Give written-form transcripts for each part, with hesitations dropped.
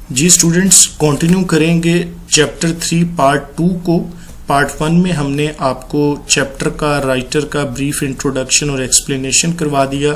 جی students continue کریں گے chapter 3 part 2 کو. پارٹ 1 میں ہم نے آپ کو چیپٹر کا رائٹر کا بریف انٹروڈکشن اور ایکسپلینیشن کروا دیا.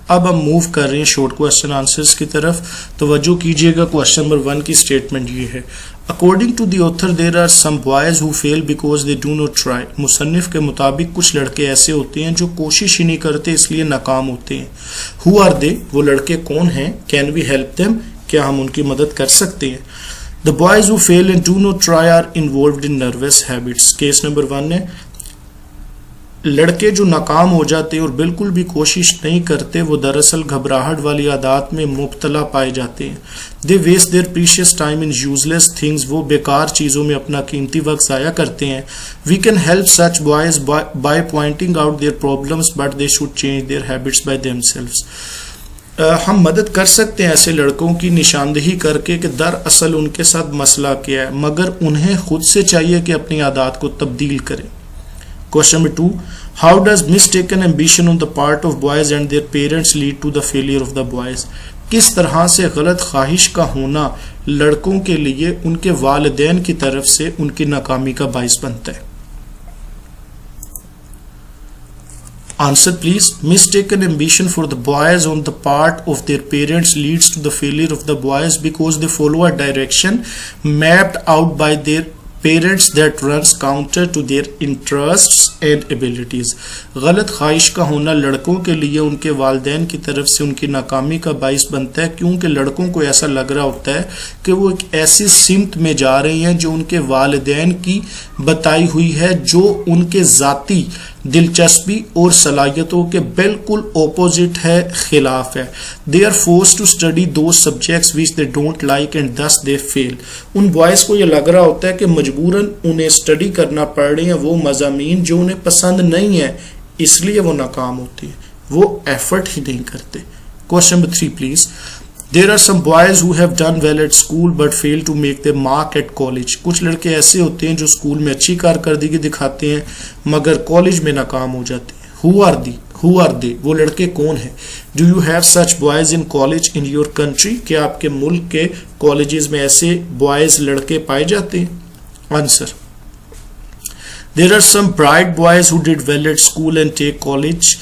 اب ہم موو کر رہے ہیں شارٹ کوسچن آنسرز کی طرف. توجہ کیجئے گا. کوسچن نمبر 1 کی سٹیٹمنٹ یہ ہے: according to the author there are some boys who fail because they do not try. مصنف کے مطابق کچھ لڑکے ایسے ہوتے ہیں جو کوشش ہی نہیں کرتے اس لیے ناکام ہوتے ہیں. Who are they? وہ لڑکے کون ہیں؟ Can we help them? کیا ہم ان کی مدد کر سکتے ہیں؟ The boys who fail and do not try are involved in nervous habits. Case number 1 ہے لڑکے جو ناکام ہو جاتے ہیں اور بالکل بھی کوشش نہیں کرتے وہ دراصل گھبراہٹ والی عادات میں مبتلا پائے جاتے ہیں. They waste their precious time in useless things. وہ بیکار چیزوں میں اپنا قیمتی وقت ضائع کرتے ہیں. We can help such boys by pointing out their problems, but they should change their habits by themselves. ہم مدد کر سکتے ہیں ایسے لڑکوں کی نشاندہی کر کے کہ دراصل ان کے ساتھ مسئلہ کیا ہے، مگر انہیں خود سے چاہیے کہ اپنی عادات کو تبدیل کریں. Question number 2: How does mistaken ambition on the part of boys and their parents lead to the failure of the boys? کس طرح سے غلط خواہش کا ہونا لڑکوں کے لیے ان کے والدین کی طرف سے ان کی ناکامی کا باعث بنتا ہے؟ Answer please. Mistaken ambition for the boys on the part of their parents leads to the failure of the boys because they follow a direction mapped out by their parents that runs counter to their interests and abilities. غلط خواہش کا ہونا لڑکوں کے لیے ان کے والدین کی طرف سے ان کی ناکامی کا باعث بنتا ہے کیونکہ لڑکوں کو ایسا لگ رہا ہوتا ہے کہ وہ ایک ایسی سمت میں جا رہے ہیں جو ان کے والدین کی بتائی ہوئی ہے، جو ان کے ذاتی دلچسپی اور صلاحیتوں کے بالکل اپوزٹ ہے، خلاف ہے. They are forced to study those subjects which they don't like and thus they fail. In boys کو یہ لگ رہا ہوتا ہے کہ مجبوراً انہیں اسٹڈی کرنا پڑ رہے ہیں وہ مضامین جو انہیں پسند نہیں ہے، اس لیے وہ ناکام ہوتے ہیں، وہ ایفرٹ ہی نہیں کرتے. Question number 3 please. There are some boys who have done well at school but fail to make their mark at college. کچھ لڑکے ایسے ہوتے ہیں جو اسکول میں اچھی کارکردگی دکھاتے ہیں مگر کالج میں ناکام ہو جاتے ہیں. Who are they? وہ لڑکے کون ہیں؟ Do you have such boys in college in your country? کیا آپ کے ملک کے کالجز میں ایسے بوائز لڑکے پائے جاتے ہیں؟ Answer. There are some bright boys who did well at school and take college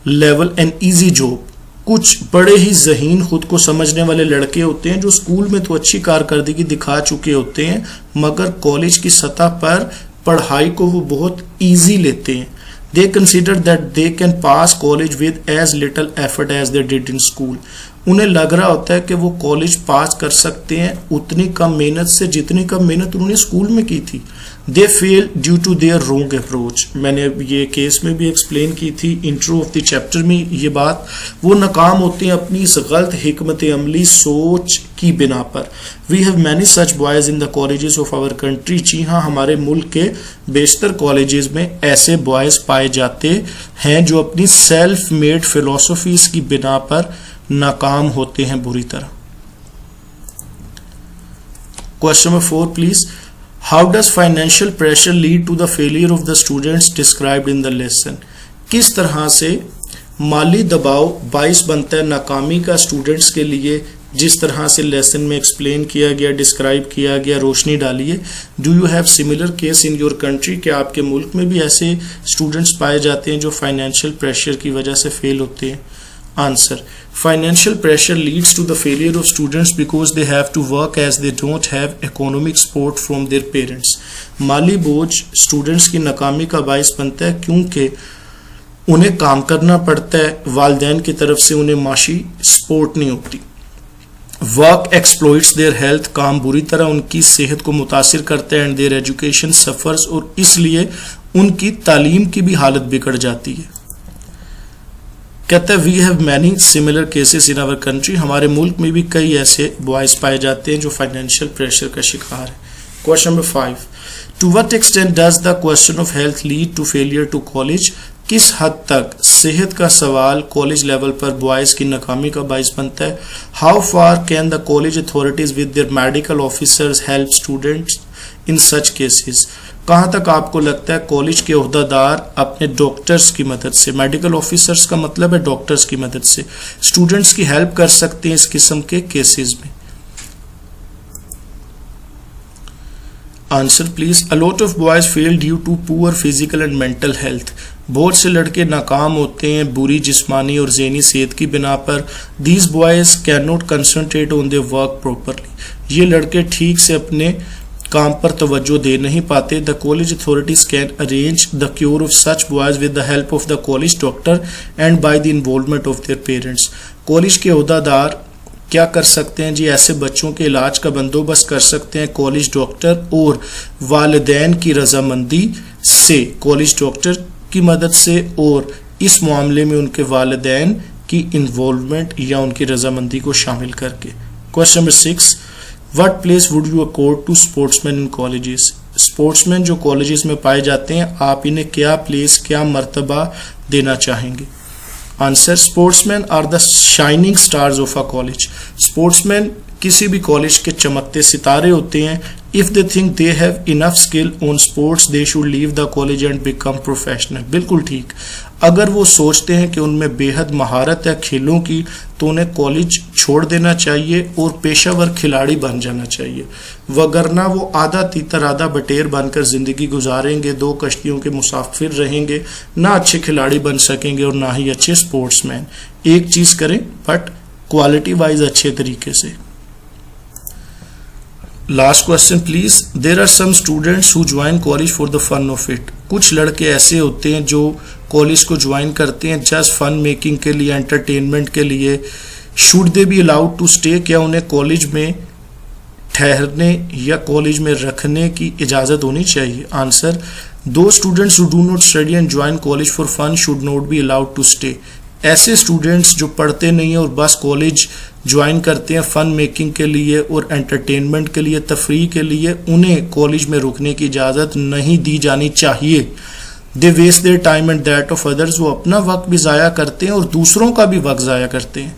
level an easy job. کچھ بڑے ہی ذہین خود کو سمجھنے والے لڑکے ہوتے ہیں جو اسکول میں تو اچھی کارکردگی دکھا چکے ہوتے ہیں مگر کالج کی سطح پر پڑھائی کو وہ بہت ایزی لیتے ہیں. They consider that they can pass college with as little effort as they did in school. انہیں لگ رہا ہوتا ہے کہ وہ کالج پاس کر سکتے ہیں اتنی کم محنت سے جتنی کم محنت انہوں نے اسکول میں کی تھی. They fail due to their wrong approach. میں نے یہ کیس میں بھی ایکسپلین کی تھی انٹرو آف دی چیپٹر میں یہ بات. وہ ناکام ہوتے ہیں اپنی اس غلط حکمت عملی سوچ کی بنا پر. We have many such boys in the colleges of our country. جی ہاں، ہمارے ملک کے بیشتر کالجز میں ایسے بوائز پائے جاتے ہیں جو اپنی سیلف میڈ فلسفیز کی بنا پر ناکام ہوتے ہیں بری طرح. Question number 4 please. How does financial pressure lead to the failure of the students described in the lesson? کس طرح سے مالی دباؤ باعث بنتا ہے ناکامی کا اسٹوڈنٹس کے لیے جس طرح سے لیسن میں ایکسپلین کیا گیا، ڈسکرائب کیا گیا، روشنی ڈالیے. Do you have similar case in your country? کیا آپ کے ملک میں بھی ایسے اسٹوڈنٹس پائے جاتے ہیں جو فائنینشیل پریشر کی وجہ سے فیل ہوتے ہیں؟ Answer. Financial pressure leads to the failure of students because they have to work as they don't have economic support from their parents. مالی بوجھ اسٹوڈنٹس کی ناکامی کا باعث بنتا ہے کیونکہ انہیں کام کرنا پڑتا ہے، والدین کی طرف سے انہیں معاشی سپورٹ نہیں ہوتی. Work exploits their health. کام بری طرح ان کی صحت کو متاثر کرتا ہے and their education suffers. اور اس لیے ان کی تعلیم کی بھی حالت بگڑ جاتی ہے. کہتا ہے we have many similar cases in our country. ہمارے ملک میں بھی کئی ایسے بوائز پائے جاتے ہیں جو فائنینشیل پریشر کا شکار ہیں. Question number 5. To what extent does the question of health lead to failure to college? کس حد تک صحت کا سوال کالج لیول پر بوائز کی ناکامی کا باعث بنتا ہے؟ How far can the college authorities with their medical officers help students in such cases? کہاں تک آپ کو لگتا ہے کالج کے عہدہ دار اپنے ڈاکٹرز کی مدد سے، میڈیکل آفیسرز کا مطلب ہے ڈاکٹرز کی مدد سے، اسٹوڈنٹس کی ہیلپ کر سکتے ہیں اس قسم کے کیسز میں؟ Answer please. A lot of boys fail due to poor physical and mental health. بہت سے لڑکے ناکام ہوتے ہیں بری جسمانی اور ذہنی صحت کی بنا پر. These boys cannot concentrate on their work properly. یہ لڑکے ٹھیک سے اپنے کام پر توجہ دے نہیں پاتے. The college authorities can arrange the cure of such boys with the help of the college doctor and by the involvement of their parents. College کے عہدیدار کیا کر سکتے ہیں جی؟ ایسے بچوں کے علاج کا بندوبست کر سکتے ہیں کالج ڈاکٹر اور والدین کی رضامندی سے. کالج ڈاکٹر کی مدد سے اور اس معاملے میں ان کے والدین کی انوالومنٹ یا ان کی رضامندی کو شامل کر کے. Question number 6. What place would you accord to sportsmen in colleges? Sportsmen جو کالجز میں پائے جاتے ہیں آپ انہیں کیا پلیس کیا مرتبہ دینا چاہیں گے؟ Answer. Sportsmen are the shining stars of a college. Sportsmen کسی بھی کالج کے چمکتے ستارے ہوتے ہیں. If they think they have enough skill on sports, they should leave the college and become professional. بالکل ٹھیک. اگر وہ سوچتے ہیں کہ ان میں بے حد مہارت ہے کھیلوں کی تو انہیں کالج چھوڑ دینا چاہیے اور پیشہ ور کھلاڑی بن جانا چاہیے. وگرنہ وہ آدھا تیتر آدھا بٹیر بن کر زندگی گزاریں گے, دو کشتیوں کے مسافر رہیں گے, نہ اچھے کھلاڑی بن سکیں گے اور نہ ہی اچھے اسپورٹس مین. ایک چیز کریں بٹ کوالٹی وائز اچھے طریقے سے. Last question please. There are some students who join college for the fun of it. کچھ لڑکے ایسے ہوتے ہیں جو کالج کو جوائن کرتے ہیں جسٹ فن میکنگ کے لیے, انٹرٹینمنٹ کے لیے. Should they be allowed to stay. کیا انہیں کالج میں ٹھہرنے یا کالج میں رکھنے کی اجازت ہونی چاہیے؟ Answer. Those students who do not study and join college for fun should not be allowed to stay. ایسے اسٹوڈینٹس جو پڑھتے نہیں ہیں اور بس کالج جوائن کرتے ہیں فن میکنگ کے لیے اور انٹرٹینمنٹ کے لیے, تفریح کے لیے, انہیں کالج میں رکنے کی اجازت نہیں دی جانی چاہیے. They waste their time and that of others. وہ اپنا وقت بھی ضائع کرتے ہیں اور دوسروں کا بھی وقت ضائع کرتے ہیں.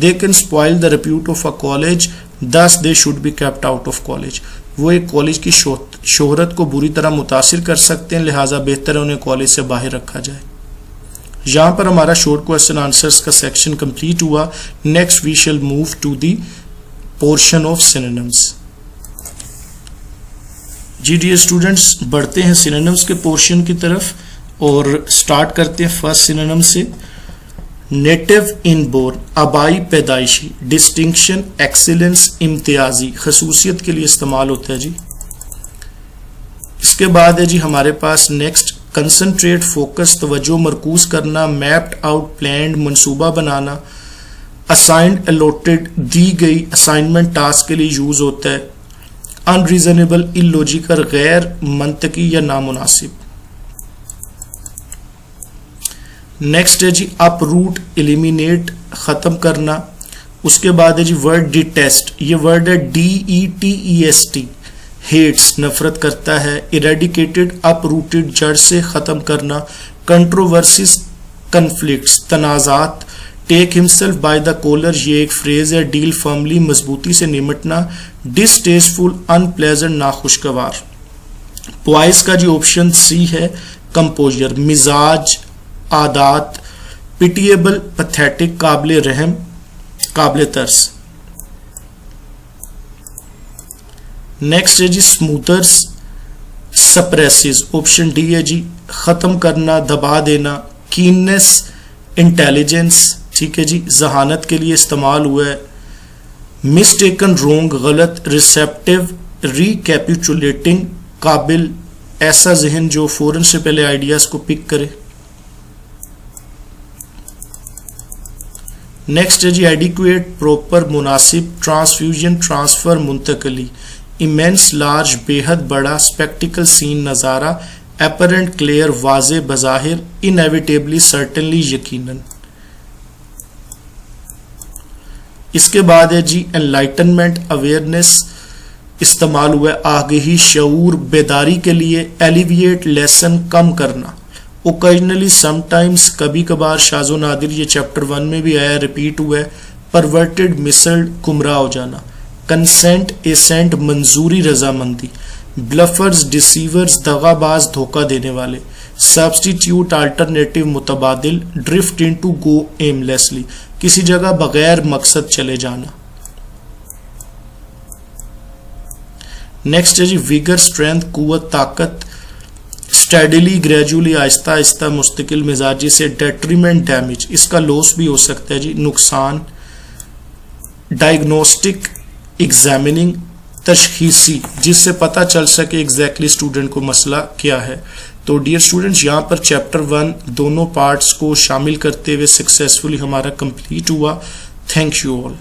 They can spoil the repute of a college thus they should be kept out of college. وہ ایک کالج کی شہرت کو بری طرح متاثر کر سکتے ہیں, لہٰذا بہتر ہے انہیں کالج سے باہر رکھا جائے. یہاں پر ہمارا شارٹ کوشچن آنسرز کا سیکشن کمپلیٹ ہوا. Next we shall move to the portion of synonyms. جی ڈیئر اسٹوڈینٹس, بڑھتے ہیں سینونیمز کے پورشن کی طرف اور سٹارٹ کرتے ہیں فرسٹ سینونیم سے. نیٹو ان بورن, آبائی پیدائشی. ڈسٹنکشن, ایکسیلنس, امتیازی, خصوصیت کے لیے استعمال ہوتا ہے جی. اس کے بعد ہے جی ہمارے پاس نیکسٹ کنسنٹریٹ, فوکس, توجہ مرکوز کرنا. میپڈ آؤٹ, پلانڈ, منصوبہ بنانا. اسائنڈ, الاٹڈ, دی گئی. اسائنمنٹ ٹاسک کے لیے یوز ہوتا ہے. انریزنیبل, الوجیکل, غیر منطقی یا نامناسب. نیکسٹ ہے جی اپ روٹ, ایلیمینیٹ, ختم کرنا. اس کے بعد ہے جی ورڈ ڈیٹیسٹ, یہ ورڈ ہے DETEST, ہیٹس, نفرت کرتا ہے. ایریڈیکیٹڈ, اپ روٹڈ, جڑ سے ختم کرنا. کنٹروورسیز, کنفلکٹس, تنازعات. ٹیک ہمسیلف بائی دا کولر, یہ ایک فریز ہے. ڈیل فرملی, مضبوطی سے نمٹنا. ڈسٹیسفل, ان پلیزنٹ, ناخوشگوار. بوائز کا جی آپشن سی ہے کمپوزر, مزاج, عادات. پیٹیبل, پتھیٹک, قابل رحم, قابل ترس. نیکسٹ ہے جی اسموترز, سپریسز, آپشن ڈی ہے جی ختم کرنا, دبا دینا. کیننس, انٹیلیجنس, ٹھیک ہے جی ذہانت کے لیے استعمال ہوا ہے. مسٹیکن, رونگ, غلط. ریسیپٹیو, ریکیپیچولیٹنگ, قابل, ایسا ذہن جو فوراً سے پہلے آئیڈیاز کو پک کرے. نیکسٹ ہے جی ایڈیکویٹ, پروپر, مناسب. ٹرانسفیوژن, ٹرانسفر, منتقلی. ایمینس, لارج, بے حد بڑا. اسپیکٹیکل, سین, نظارہ. اپیرنٹ, کلیئر, واضح, بظاہر. انیویٹیبلی, سرٹنلی, یقیناً. اس کے بعد ہے جی انلائٹنمنٹ, اویئرنیس, استعمال ہوا ہے آگہی, شعور, بیداری کے لیے. ایلیویٹ, لیسن, کم کرنا. اوکیجنلی, سم ٹائمز, کبھی کبھار. شاذ و نادر, یہ چیپٹر 1 میں بھی آیا, ریپیٹ ہوا ہے. پرورٹڈ, مسلڈ, گمراہ ہو جانا. کنسینٹ, اسینٹ, منظوری, رضامندی. بلفرز, ڈسیورز, دغا باز, دھوکہ دینے والے. سبسٹیٹیوٹ, الٹرنیٹیو, متبادل. ڈرفٹ انٹو, گو ایملیسلی, کسی جگہ بغیر مقصد چلے جانا. نیکسٹ ہے جی ویگر اسٹرینتھ قوت طاقت اسٹیڈیلی گریجولی آہستہ آہستہ مستقل مزاجی سے ڈیٹریمنٹ ڈیمیج اس کا لوس بھی ہو سکتا ہے جی نقصان ڈائگنوسٹک ایگزامننگ تشخیصی جس سے پتہ چل سکے ایگزیکٹلی اسٹوڈنٹ کو مسئلہ کیا ہے. تو ڈیئر اسٹوڈنٹس یہاں پر چیپٹر 1 دونوں پارٹس کو شامل کرتے ہوئے سکسیسفلی ہمارا کمپلیٹ ہوا. Thank you all.